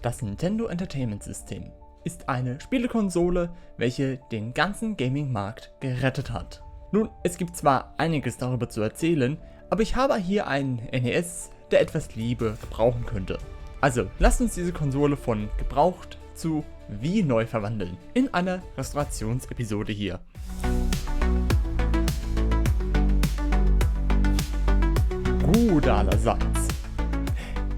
Das Nintendo Entertainment System ist eine Spielekonsole, welche den ganzen Gaming-Markt gerettet hat. Nun, es gibt zwar einiges darüber zu erzählen, aber ich habe hier einen NES, der etwas Liebe gebrauchen könnte. Also, lasst uns diese Konsole von gebraucht zu wie neu verwandeln in einer Restaurationsepisode hier. Gut allerseits.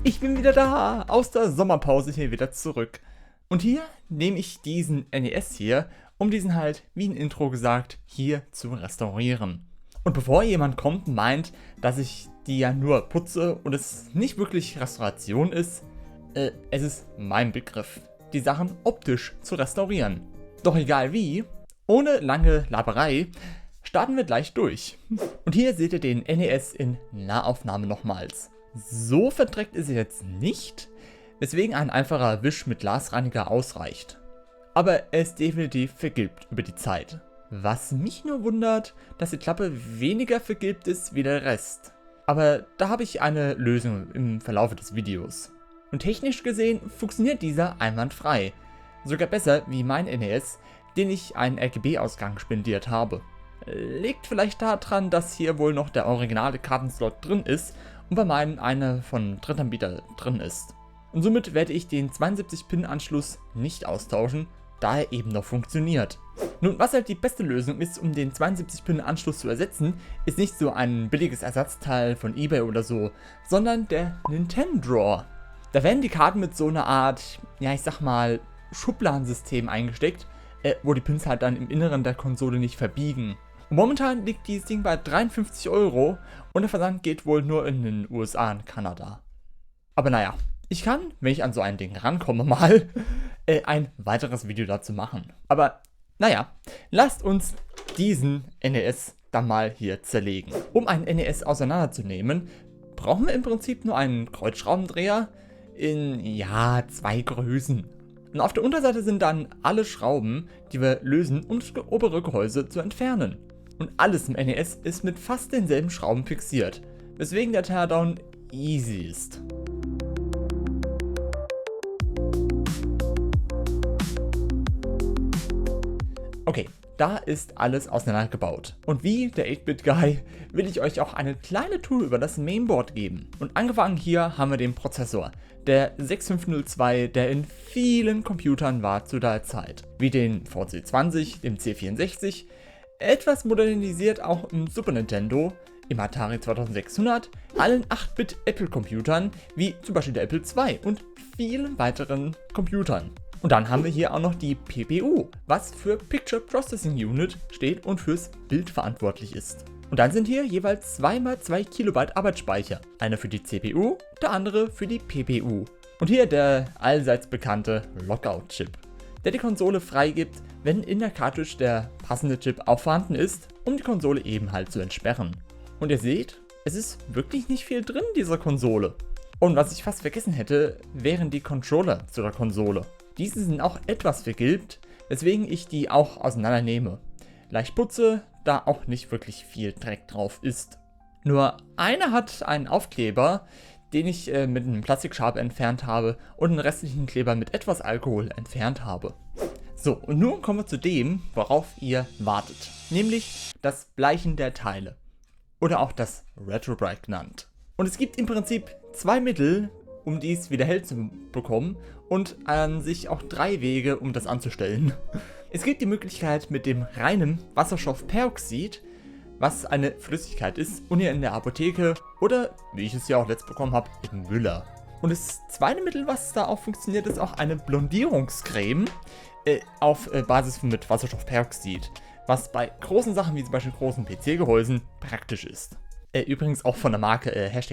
Ich bin wieder da, aus der Sommerpause hier wieder zurück. Und hier nehme ich diesen NES hier, um diesen halt, wie ein Intro gesagt, hier zu restaurieren. Und bevor jemand kommt und meint, dass ich die ja nur putze und es nicht wirklich Restauration ist, es ist mein Begriff, die Sachen optisch zu restaurieren. Doch egal wie, ohne lange Laberei, starten wir gleich durch. Und hier seht ihr den NES in Nahaufnahme nochmals. So verdreckt ist er jetzt nicht, weswegen ein einfacher Wisch mit Glasreiniger ausreicht. Aber er ist definitiv vergilbt über die Zeit. Was mich nur wundert, dass die Klappe weniger vergilbt ist wie der Rest. Aber da habe ich eine Lösung im Verlauf des Videos. Und technisch gesehen funktioniert dieser einwandfrei. Sogar besser wie mein NES, den ich einen RGB-Ausgang spendiert habe. Liegt vielleicht daran, dass hier wohl noch der originale Kartenslot drin ist und bei meinem einer von Drittanbieter drin ist. Und somit werde ich den 72-Pin-Anschluss nicht austauschen, da er eben noch funktioniert. Nun, was halt die beste Lösung ist, um den 72-Pin-Anschluss zu ersetzen, ist nicht so ein billiges Ersatzteil von eBay oder so, sondern der Nintendo. Da werden die Karten mit so einer Art, ja ich sag mal, Schubladensystem eingesteckt, wo die Pins halt dann im Inneren der Konsole nicht verbiegen. Und momentan liegt dieses Ding bei 53 € und der Versand geht wohl nur in den USA und Kanada. Aber naja, ich kann, wenn ich an so ein Ding rankomme mal, ein weiteres Video dazu machen. Aber naja, lasst uns diesen NES dann mal hier zerlegen. Um einen NES auseinanderzunehmen, brauchen wir im Prinzip nur einen Kreuzschraubendreher in, ja, 2 Größen. Und auf der Unterseite sind dann alle Schrauben, die wir lösen, um das obere Gehäuse zu entfernen. Und alles im NES ist mit fast denselben Schrauben fixiert, weswegen der Teardown easy ist. Okay, da ist alles auseinandergebaut. Und wie der 8-Bit-Guy will ich euch auch eine kleine Tour über das Mainboard geben. Und angefangen hier haben wir den Prozessor, der 6502, der in vielen Computern war zu der Zeit. Wie den VC20, dem C64, etwas modernisiert auch im Super Nintendo, im Atari 2600, allen 8-Bit Apple-Computern, wie zum Beispiel der Apple II und vielen weiteren Computern. Und dann haben wir hier auch noch die PPU, was für Picture Processing Unit steht und fürs Bild verantwortlich ist. Und dann sind hier jeweils 2x2 KB Arbeitsspeicher. Einer für die CPU, der andere für die PPU. Und hier der allseits bekannte Lockout-Chip, der die Konsole freigibt, wenn in der Cartridge der passende Chip auch vorhanden ist, um die Konsole eben halt zu entsperren. Und ihr seht, es ist wirklich nicht viel drin in dieser Konsole. Und was ich fast vergessen hätte, wären die Controller zu der Konsole. Diese sind auch etwas vergilbt, weswegen ich die auch auseinandernehme. Leicht putze, da auch nicht wirklich viel Dreck drauf ist. Nur einer hat einen Aufkleber, den ich mit einem Plastikschabe entfernt habe und den restlichen Kleber mit etwas Alkohol entfernt habe. So, und nun kommen wir zu dem, worauf ihr wartet. Nämlich das Bleichen der Teile. Oder auch das Retrobrite genannt. Und es gibt im Prinzip 2 Mittel, um dies wieder hell zu bekommen und an sich auch 3 Wege, um das anzustellen. Es gibt die Möglichkeit mit dem reinen Wasserstoffperoxid, was eine Flüssigkeit ist und ihr in der Apotheke oder, wie ich es ja auch letzt bekommen habe, im Müller. Und das zweite Mittel, was da auch funktioniert, ist auch eine Blondierungscreme auf Basis mit Wasserstoffperoxid, was bei großen Sachen wie zum Beispiel großen PC-Gehäusen praktisch ist. Übrigens auch von der Marke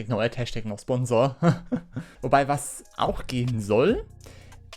#NoAd, #NoSponsor. Wobei, was auch gehen soll,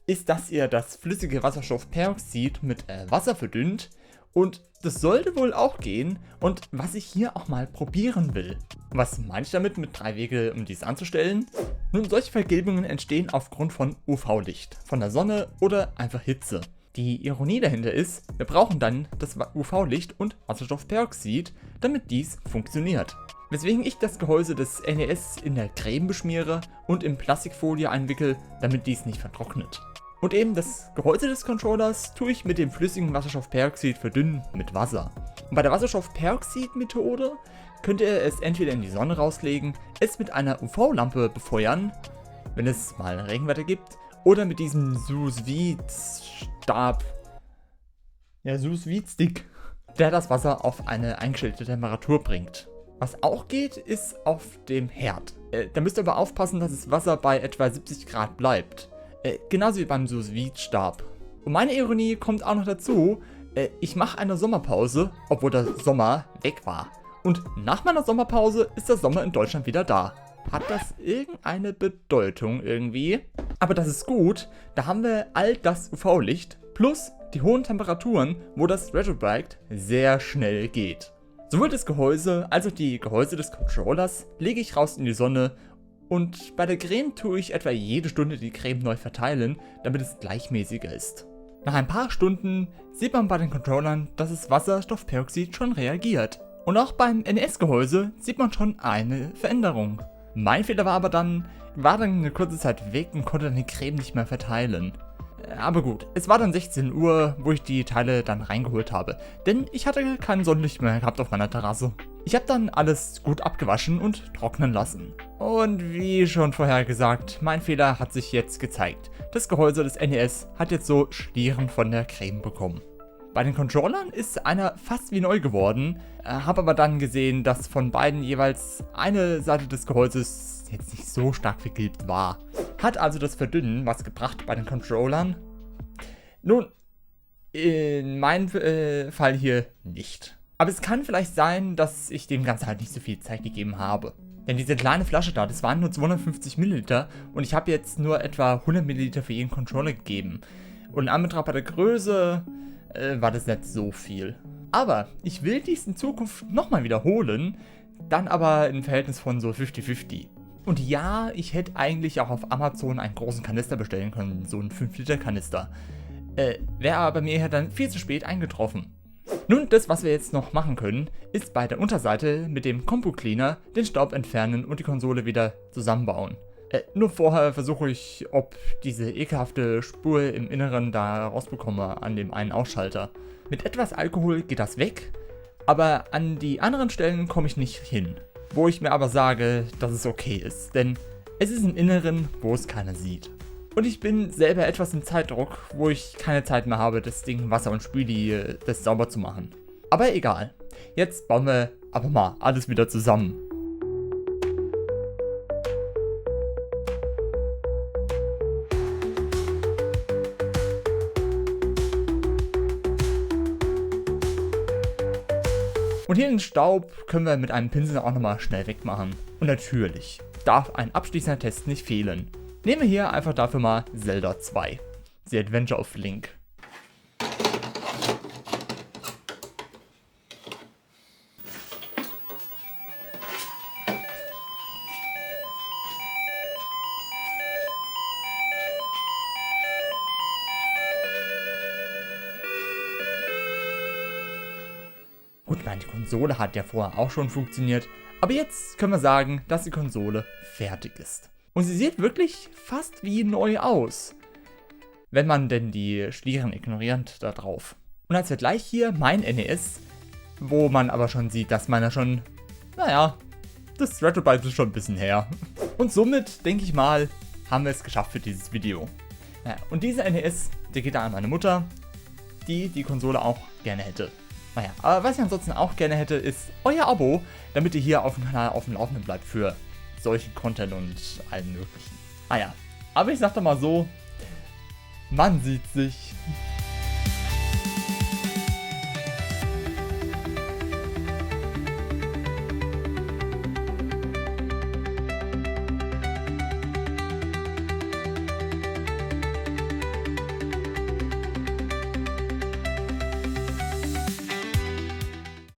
ist, dass ihr das flüssige Wasserstoffperoxid mit Wasser verdünnt. Und das sollte wohl auch gehen. Und was ich hier auch mal probieren will. Was meine ich damit mit 3 Wege, um dies anzustellen? Nun, solche Vergilbungen entstehen aufgrund von UV-Licht, von der Sonne oder einfach Hitze. Die Ironie dahinter ist, wir brauchen dann das UV-Licht und Wasserstoffperoxid, damit dies funktioniert. weswegen ich das Gehäuse des NES in der Creme beschmiere und in Plastikfolie einwickel, damit dies nicht vertrocknet. Und eben das Gehäuse des Controllers tue ich mit dem flüssigen Wasserstoffperoxid verdünnen mit Wasser. Und bei der Wasserstoffperoxid-Methode könnt ihr es entweder in die Sonne rauslegen, es mit einer UV-Lampe befeuern, wenn es mal Regenwetter gibt, oder mit diesem Sous-Vide-Stab, ja Sous-Vide-Stick, der das Wasser auf eine eingestellte Temperatur bringt. Was auch geht, ist auf dem Herd. Da müsst ihr aber aufpassen, dass das Wasser bei etwa 70 Grad bleibt. Genauso wie beim Sous-Vide-Stab. Und meine Ironie kommt auch noch dazu, ich mache eine Sommerpause, obwohl der Sommer weg war. Und nach meiner Sommerpause ist der Sommer in Deutschland wieder da. Hat das irgendeine Bedeutung irgendwie? Aber das ist gut, da haben wir all das UV-Licht plus die hohen Temperaturen, wo das Retrobrite sehr schnell geht. Sowohl das Gehäuse als auch die Gehäuse des Controllers lege ich raus in die Sonne und bei der Creme tue ich etwa jede Stunde die Creme neu verteilen, damit es gleichmäßiger ist. Nach ein paar Stunden sieht man bei den Controllern, dass das Wasserstoffperoxid schon reagiert. Und auch beim NES-Gehäuse sieht man schon eine Veränderung. Mein Fehler war aber dann, war dann eine kurze Zeit weg und konnte dann die Creme nicht mehr verteilen. Aber gut, es war dann 16 Uhr, wo ich die Teile dann reingeholt habe, denn ich hatte kein Sonnenlicht mehr gehabt auf meiner Terrasse. Ich habe dann alles gut abgewaschen und trocknen lassen. Und wie schon vorher gesagt, mein Fehler hat sich jetzt gezeigt. Das Gehäuse des NES hat jetzt so Schlieren von der Creme bekommen. Bei den Controllern ist einer fast wie neu geworden, habe aber dann gesehen, dass von beiden jeweils eine Seite des Gehäuses jetzt nicht so stark vergilbt war. Hat also das Verdünnen was gebracht bei den Controllern? Nun, in meinem Fall hier nicht. Aber es kann vielleicht sein, dass ich dem Ganzen halt nicht so viel Zeit gegeben habe. Denn diese kleine Flasche da, das waren nur 250 Milliliter und ich habe jetzt nur etwa 100 Milliliter für jeden Controller gegeben. Und in Anbetracht bei der Größe war das nicht so viel. Aber ich will dies in Zukunft nochmal wiederholen, dann aber im Verhältnis von so 50-50. Und ja, ich hätte eigentlich auch auf Amazon einen großen Kanister bestellen können, so einen 5-Liter Kanister. Wäre aber bei mir dann viel zu spät eingetroffen. Nun, das, was wir jetzt noch machen können, ist bei der Unterseite mit dem Compu Cleaner den Staub entfernen und die Konsole wieder zusammenbauen. Nur vorher versuche ich, ob diese ekelhafte Spur im Inneren da rausbekomme an dem einen Ausschalter. Mit etwas Alkohol geht das weg, aber an die anderen Stellen komme ich nicht hin. Wo ich mir aber sage, dass es okay ist, denn es ist im Inneren, wo es keiner sieht. Und ich bin selber etwas im Zeitdruck, wo ich keine Zeit mehr habe, das Ding Wasser und Spüli das sauber zu machen. Aber egal, jetzt bauen wir aber mal alles wieder zusammen. Und hier den Staub können wir mit einem Pinsel auch nochmal schnell wegmachen. Und natürlich darf ein abschließender Test nicht fehlen. Nehmen wir hier einfach dafür mal Zelda 2, The Adventure of Link. Gut, meine Konsole hat ja vorher auch schon funktioniert, aber jetzt können wir sagen, dass die Konsole fertig ist. Und sie sieht wirklich fast wie neu aus, wenn man denn die Schlieren ignoriert da drauf. Und als Vergleich hier mein NES, wo man aber schon sieht, dass man ja schon, naja, das Retrobrite ist schon ein bisschen her. Und somit, denke ich mal, haben wir es geschafft für dieses Video. Ja, und dieser NES, der geht da an meine Mutter, die die Konsole auch gerne hätte. Naja, aber was ich ansonsten auch gerne hätte, ist euer Abo, damit ihr hier auf dem Kanal auf dem Laufenden bleibt für solchen Content und allen möglichen. Naja, aber ich sag doch mal so, man sieht sich.